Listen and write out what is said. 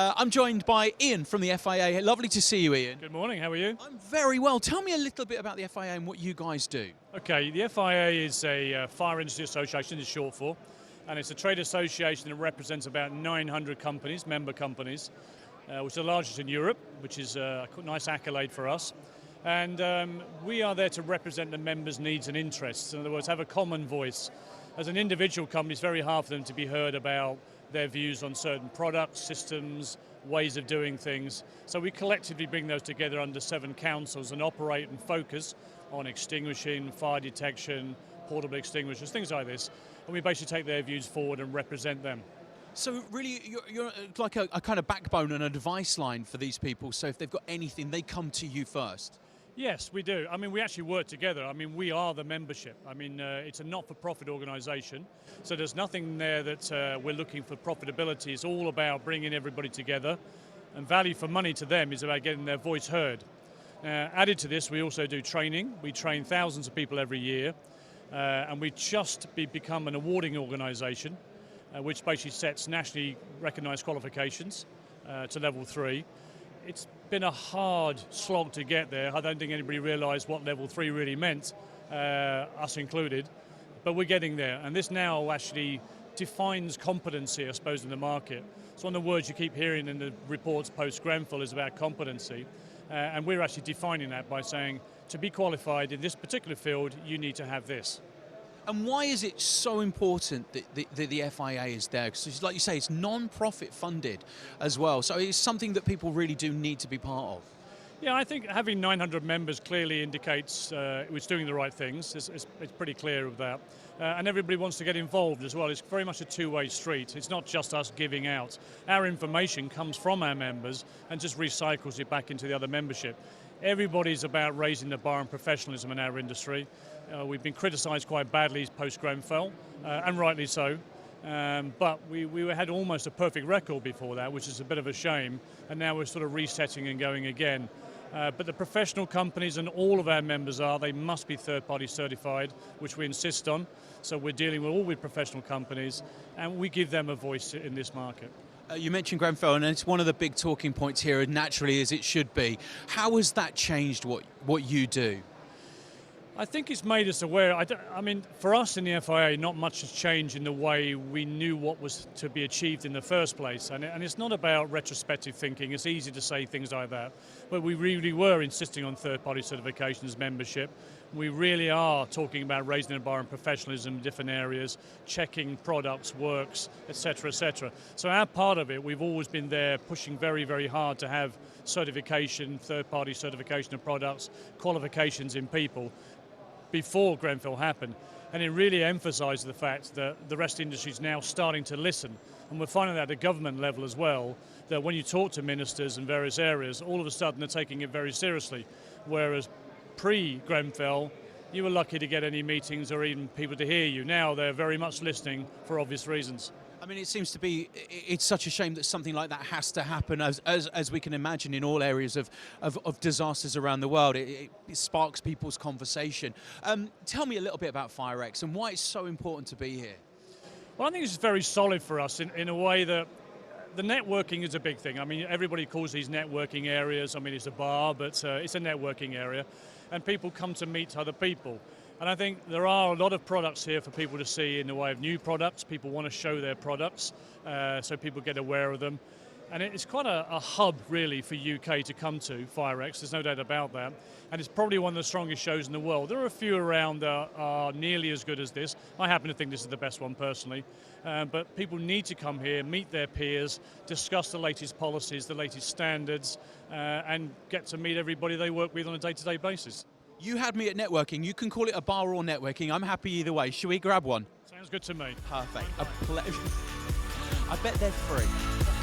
I'm joined by Ian from the FIA. Lovely to see you, Ian. Good morning, how are you? I'm very well. Tell me a little bit about the FIA and what you guys do. Okay, the FIA is a Fire Industry Association, it's short for, and it's a trade association that represents about 900 companies, member companies, which is the largest in Europe, which is a nice accolade for us. And we are there to represent the members' needs and interests. In other words, have a common voice. As an individual company, it's very hard for them to be heard about their views on certain products, systems, ways of doing things. So we collectively bring those together under 7 councils and operate and focus on extinguishing, fire detection, portable extinguishers, things like this. And we basically take their views forward and represent them. So really, you're like a kind of backbone and advice line for these people. So if they've got anything, they come to you first. Yes, we do. I mean, we actually work together. I mean, we are the membership. I mean, it's a not-for-profit organisation, so there's nothing there that we're looking for profitability. It's all about bringing everybody together, and value for money to them is about getting their voice heard. Added to this, we also do training. We train thousands of people every year, and we just become an awarding organisation, which basically sets nationally recognised qualifications to level 3. It's been a hard slog to get there. I don't think anybody realised what level 3 really meant, us included, but we're getting there. And this now actually defines competency, I suppose, in the market. So one of the words you keep hearing in the reports post-Grenfell is about competency, and we're actually defining that by saying, to be qualified in this particular field, you need to have this. And why is it so important that the FIA is there? Because like you say, it's non-profit funded as well. So it's something that people really do need to be part of. Yeah, I think having 900 members clearly indicates it's doing the right things. It's pretty clear of that. And everybody wants to get involved as well. It's very much a two-way street. It's not just us giving out. Our information comes from our members and just recycles it back into the other membership. Everybody's about raising the bar and professionalism in our industry. We've been criticised quite badly post-Grenfell, and rightly so. But we had almost a perfect record before that, which is a bit of a shame. And now we're sort of resetting and going again. But the professional companies, and all of our members they must be third-party certified, which we insist on. So we're dealing with all with professional companies, and we give them a voice in this market. You mentioned Grenfell, and it's one of the big talking points here, and naturally as it should be. How has that changed what you do? I think it's made us aware. I mean, for us in the FIA, not much has changed in the way we knew what was to be achieved in the first place. And it's not about retrospective thinking. It's easy to say things like that. But we really were insisting on third-party certifications membership. We really are talking about raising the bar and professionalism in different areas, checking products, works, etc., etc. So our part of it, we've always been there pushing very, very hard to have certification, third-party certification of products, qualifications in people, before Grenfell happened. And it really emphasised the fact that the rest of the industry is now starting to listen. And we're finding that at the government level as well, that when you talk to ministers in various areas, all of a sudden they're taking it very seriously. Whereas pre-Grenfell, you were lucky to get any meetings or even people to hear you. Now they're very much listening for obvious reasons. I mean, it seems to be, it's such a shame that something like that has to happen, as we can imagine in all areas of disasters around the world. It sparks people's conversation. Tell me a little bit about FIREX and why it's so important to be here. Well, I think it's very solid for us in a way that the networking is a big thing. I mean, everybody calls these networking areas, I mean, it's a bar, but it's a networking area. And people come to meet other people. And I think there are a lot of products here for people to see in the way of new products. People want to show their products, so people get aware of them. And it's quite a hub, really, for UK to come to, FIREX, there's no doubt about that. And it's probably one of the strongest shows in the world. There are a few around that are nearly as good as this. I happen to think this is the best one, personally. But people need to come here, meet their peers, discuss the latest policies, the latest standards, and get to meet everybody they work with on a day-to-day basis. You had me at networking. You can call it a bar or networking. I'm happy either way. Should we grab one? Sounds good to me. Perfect. A pleasure. I bet they're free.